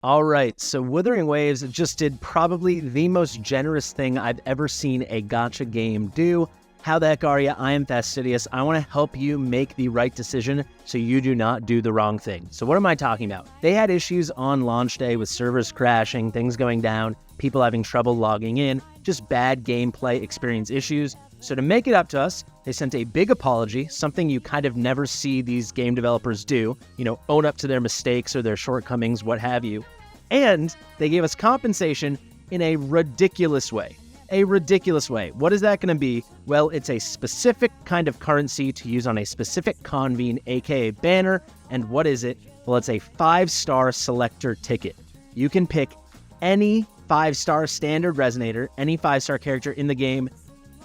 All right, so Wuthering Waves just did probably the most generous thing I've ever seen a gacha game do. How the heck are you? I am Fastidious. I want to help you make the right decision so you do not do the wrong thing. So what am I talking about? They had issues on launch day with servers crashing, things going down, people having trouble logging in, just bad gameplay experience issues. So to make it up to us, they sent a big apology, something you kind of never see these game developers do, own up to their mistakes or their shortcomings, what have you. And they gave us compensation in a ridiculous way. A ridiculous way. What is that going to be? Well, it's a specific kind of currency to use on a specific convene, aka banner. And what is it? Well, it's a 5-star selector ticket. You can pick any 5-star standard resonator, any 5-star character in the game.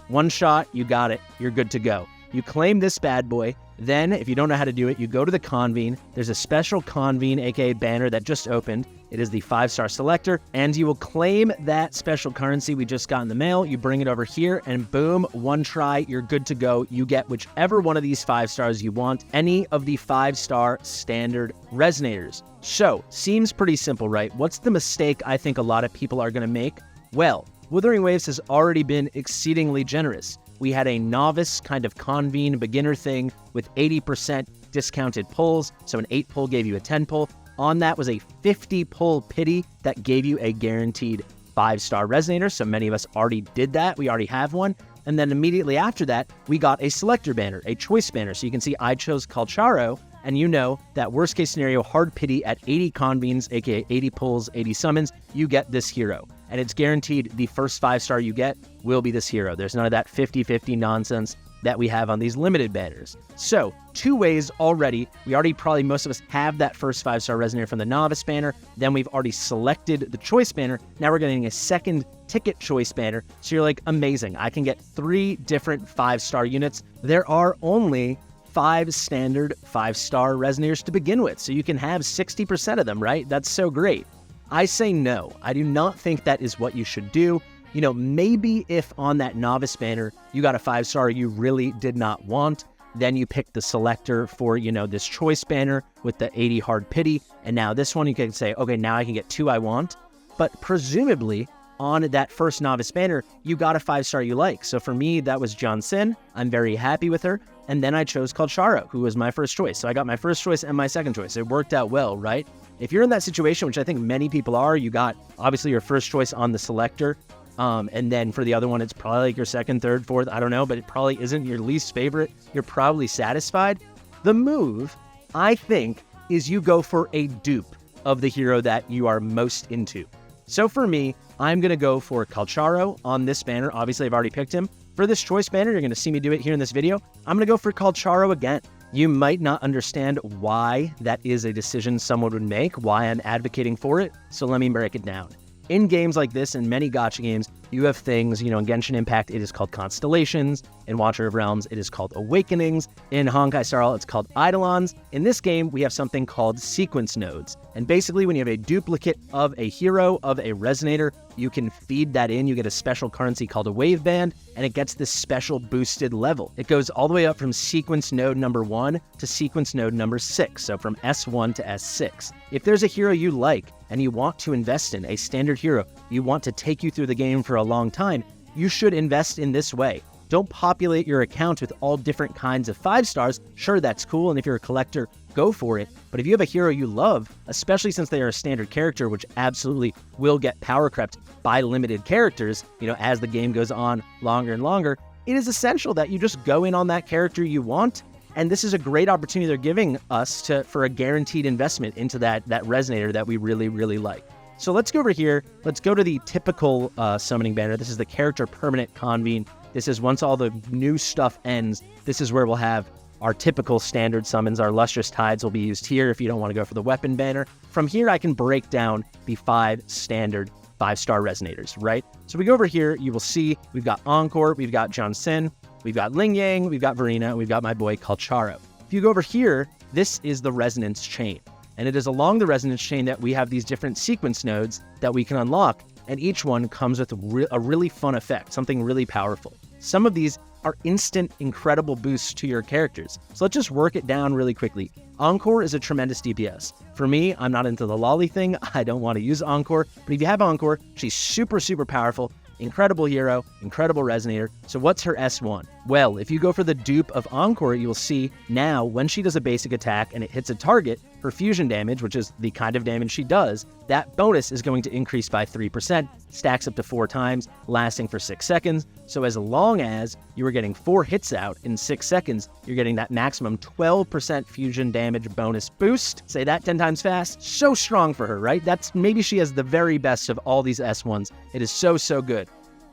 One shot, you got it. You're good to go. You claim this bad boy. Then, if you don't know how to do it, you go to the convene. There's a special convene, aka banner, that just opened. It is the 5-star selector, and you will claim that special currency we just got in the mail. You bring it over here, and boom, one try, you're good to go. You get whichever one of these 5 stars you want, any of the 5-star standard resonators. So, seems pretty simple, right? What's the mistake I think a lot of people are going to make? Well, Wuthering Waves has already been exceedingly generous. We had a novice kind of convene beginner thing with 80% discounted pulls, so an 8 pull gave you a 10 pull. On that was a 50 pull pity that gave you a guaranteed 5-star resonator, so many of us already did that. We already have one. And then immediately after that, we got a selector banner, a choice banner. So you can see I chose Calcharo, and you know that worst case scenario, hard pity at 80 convenes, aka 80 pulls, 80 summons, you get this hero. And it's guaranteed the first 5-star you get will be this hero. There's none of that 50-50 nonsense that we have on these limited banners. So, 2 ways already. Most of us have that first 5-star resonator from the novice banner. Then we've already selected the choice banner. Now we're getting a second ticket choice banner. So you're like, amazing. I can get 3 different 5-star units. There are only 5 standard 5-star resonators to begin with. So you can have 60% of them, right? That's so great. I say no. I do not think that is what you should do. Maybe if on that novice banner you got a 5-star you really did not want, then you pick the selector for, this choice banner with the 80 hard pity. And now this one you can say, okay, now I can get 2 I want. But presumably on that first novice banner, you got a 5-star you like. So for me, that was Johnson. I'm very happy with her. And then I chose Calcharo, who was my first choice. So I got my first choice and my second choice. It worked out well, right? If you're in that situation, which I think many people are, you got obviously your first choice on the selector. And then for the other one, it's probably like your second, third, fourth, I don't know, but it probably isn't your least favorite. You're probably satisfied. The move, I think, is you go for a dupe of the hero that you are most into. So for me, I'm going to go for Calcharo on this banner. Obviously, I've already picked him. For this choice banner, you're going to see me do it here in this video. I'm going to go for Calcharo again. You might not understand why that is a decision someone would make, why I'm advocating for it, so let me break it down. In games like this, and many gacha games, you have things, in Genshin Impact, it is called Constellations. In Watcher of Realms, it is called Awakenings. In Honkai Star Rail, it's called Eidolons. In this game, we have something called Sequence Nodes. And basically, when you have a duplicate of a hero, of a resonator, you can feed that in. You get a special currency called a Wave Band, and it gets this special boosted level. It goes all the way up from Sequence Node number 1 to Sequence Node number 6, so from S1 to S6. If there's a hero you like, and you want to invest in, a standard hero, you want to take you through the game for a long time, you should invest in this way. Don't populate your account with all different kinds of 5-stars. Sure, that's cool, and if you're a collector, go for it. But if you have a hero you love, especially since they are a standard character, which absolutely will get power crept by limited characters, as the game goes on longer and longer, it is essential that you just go in on that character you want. And this is a great opportunity they're giving us for a guaranteed investment into that resonator that we really, really like. So let's go over here. Let's go to the typical summoning banner. This is the character permanent convene. This is once all the new stuff ends, this is where we'll have our typical standard summons. Our Lustrous Tides will be used here if you don't want to go for the weapon banner. From here, I can break down the 5 standard 5-star resonators, right? So we go over here, you will see we've got Encore, we've got Johnson, we've got Ling Yang, we've got Verena, we've got my boy Calcharo. If you go over here, this is the resonance chain. And it is along the resonance chain that we have these different sequence nodes that we can unlock. And each one comes with a really fun effect, something really powerful. Some of these are instant, incredible boosts to your characters. So let's just work it down really quickly. Encore is a tremendous DPS. For me, I'm not into the lolly thing. I don't want to use Encore, but if you have Encore, she's super, super powerful. Incredible hero, incredible resonator. So what's her S1? Well, if you go for the dupe of Encore, you will see now when she does a basic attack and it hits a target, her fusion damage, which is the kind of damage she does, that bonus is going to increase by 3%, stacks up to 4 times, lasting for 6 seconds. So as long as you are getting 4 hits out in 6 seconds, you're getting that maximum 12% fusion damage bonus boost. Say that 10 times fast. So strong for her, right? Maybe she has the very best of all these S1s. It is so, so good.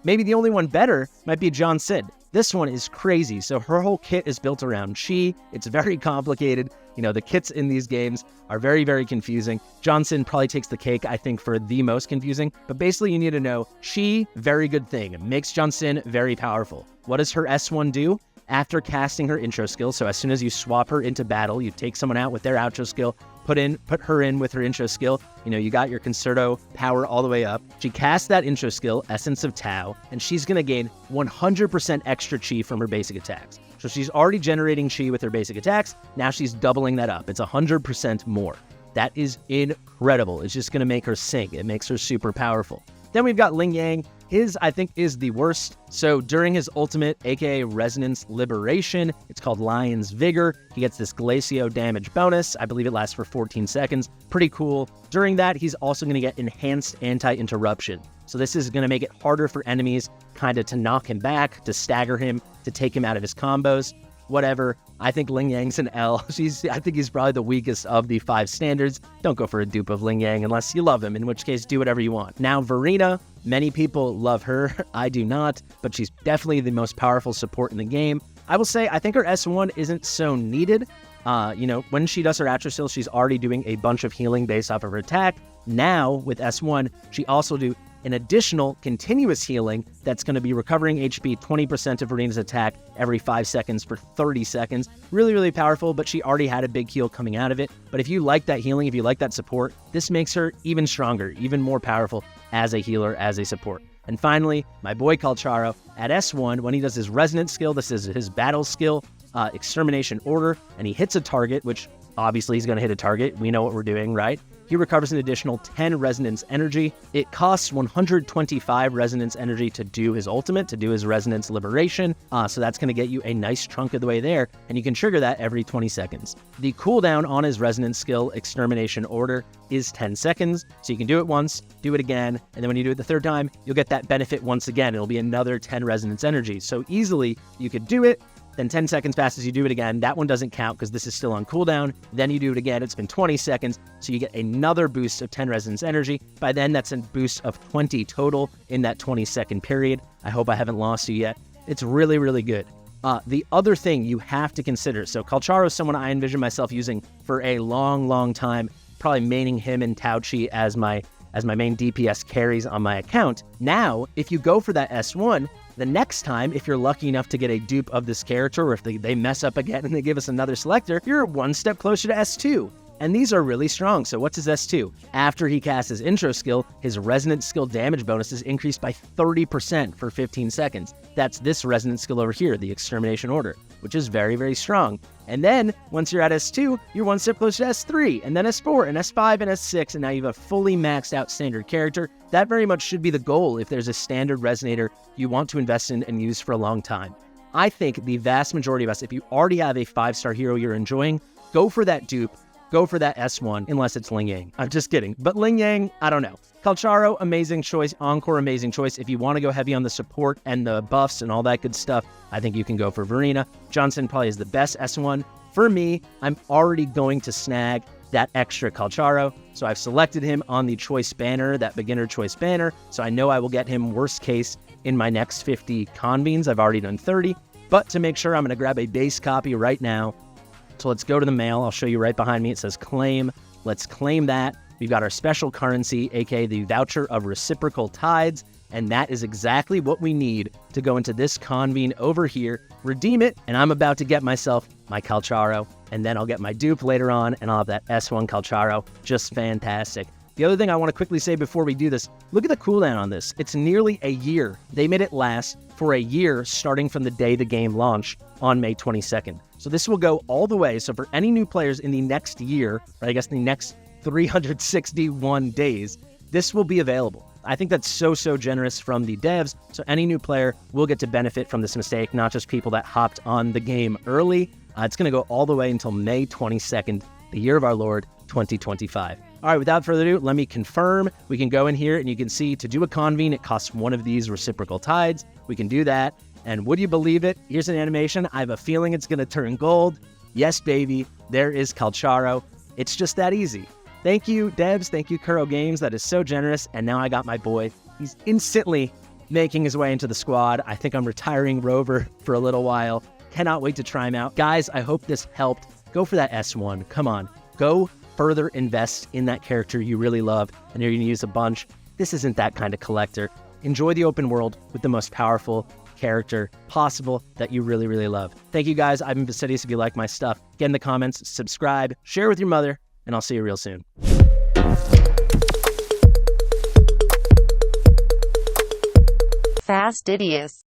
Maybe the only one better might be John Sid. This one is crazy. So her whole kit is built around chi. It's very complicated. You know, the kits in these games are very, very confusing. John Sid probably takes the cake, I think, for the most confusing. But basically, you need to know chi, very good thing. Makes John Sid very powerful. What does her S1 do? After casting her intro skill, so as soon as you swap her into battle, you take someone out with their outro skill, put her in with her intro skill, you know, you got your Concerto power all the way up. She casts that intro skill, Essence of Tao, and she's going to gain 100% extra chi from her basic attacks. So she's already generating chi with her basic attacks, now she's doubling that up. It's 100% more. That is incredible. It's just going to make her sing. It makes her super powerful. Then we've got Ling Yang. His, I think, is the worst. So during his ultimate, aka Resonance Liberation, it's called Lion's Vigor, he gets this Glacio damage bonus. I believe it lasts for 14 seconds. Pretty cool. During that, he's also going to get Enhanced Anti-Interruption. So this is going to make it harder for enemies kind of to knock him back, to stagger him, to take him out of his combos. Whatever. I think Ling Yang's an L. I think he's probably the weakest of the 5 standards. Don't go for a dupe of Ling Yang unless you love him, in which case do whatever you want. Now, Verena, many people love her. I do not, but she's definitely the most powerful support in the game. I will say, I think her S1 isn't so needed. You know, when she does her Atrosil, she's already doing a bunch of healing based off of her attack. Now, with S1, she also do an additional continuous healing that's going to be recovering HP 20% of Verena's attack every 5 seconds for 30 seconds. Really, really powerful, but she already had a big heal coming out of it. But if you like that healing, if you like that support, this makes her even stronger, even more powerful as a healer, as a support. And finally, my boy Calcharo at S1, when he does his Resonance skill, this is his battle skill, Extermination Order, and he hits a target, which obviously he's going to hit a target. We know what we're doing, right? He recovers an additional 10 Resonance Energy. It costs 125 Resonance Energy to do his ultimate, to do his Resonance Liberation. So that's going to get you a nice chunk of the way there, and you can trigger that every 20 seconds. The cooldown on his Resonance skill, Extermination Order, is 10 seconds. So you can do it once, do it again, and then when you do it the third time, you'll get that benefit once again. It'll be another 10 Resonance Energy. So easily, you could do it, then 10 seconds passes, you do it again. That one doesn't count because this is still on cooldown. Then you do it again. It's been 20 seconds, so you get another boost of 10 Resonance Energy. By then, that's a boost of 20 total in that 20-second period. I hope I haven't lost you yet. It's really, really good. The other thing you have to consider, so Calcharo is someone I envision myself using for a long, long time, probably maining him and Tao Chi as my main DPS carries on my account. Now, if you go for that S1, the next time, if you're lucky enough to get a dupe of this character, or if they mess up again and they give us another selector, you're one step closer to S2. And these are really strong. So what's his S2? After he casts his intro skill, his Resonance skill damage bonus is increased by 30% for 15 seconds. That's this Resonance skill over here, the Extermination Order, which is very, very strong. And then, once you're at S2, you're one step closer to S3, and then S4, and S5, and S6, and now you have a fully maxed out standard character. That very much should be the goal if there's a standard Resonator you want to invest in and use for a long time. I think the vast majority of us, if you already have a 5-star hero you're enjoying, go for that dupe, go for that S1, unless it's Ling Yang. I'm just kidding. But Ling Yang, I don't know. Calcharo, amazing choice. Encore, amazing choice. If you want to go heavy on the support and the buffs and all that good stuff, I think you can go for Verena. Johnson probably is the best S1. For me, I'm already going to snag that extra Calcharo. So I've selected him on the choice banner, that beginner choice banner. So I know I will get him worst case in my next 50 convenes. I've already done 30. But to make sure, I'm going to grab a base copy right now. So let's go to the mail. I'll show you right behind me. It says claim. Let's claim that. We've got our special currency, aka the voucher of reciprocal tides, and that is exactly what we need to go into this convene over here, redeem it, and I'm about to get myself my Calcharo, and then I'll get my dupe later on, and I'll have that S1 Calcharo. Just fantastic. The other thing I want to quickly say before we do this, look at the cooldown on this. It's nearly a year. They made it last for a year starting from the day the game launched on May 22nd. So this will go all the way. So for any new players in the next year, or I guess the next 361 days, this will be available. I think that's so generous from the devs. So any new player will get to benefit from this mistake, not just people that hopped on the game early. It's going to go all the way until May 22nd, the year of our Lord, 2025. All right, without further ado, let me confirm. We can go in here and you can see to do a convene, it costs one of these reciprocal tides. We can do that. And would you believe it? Here's an animation. I have a feeling it's going to turn gold. Yes, baby. There is Calcharo. It's just that easy. Thank you, devs. Thank you, Kuro Games. That is so generous. And now I got my boy. He's instantly making his way into the squad. I think I'm retiring Rover for a little while. Cannot wait to try him out. Guys, I hope this helped. Go for that S1. Come on. Go further invest in that character you really love and you're going to use a bunch. This isn't that kind of collector. Enjoy the open world with the most powerful character possible that you really love. Thank you guys. I've been Fastidious. If you like my stuff, get in the comments, subscribe, share with your mother, and I'll see you real soon. Fastidious.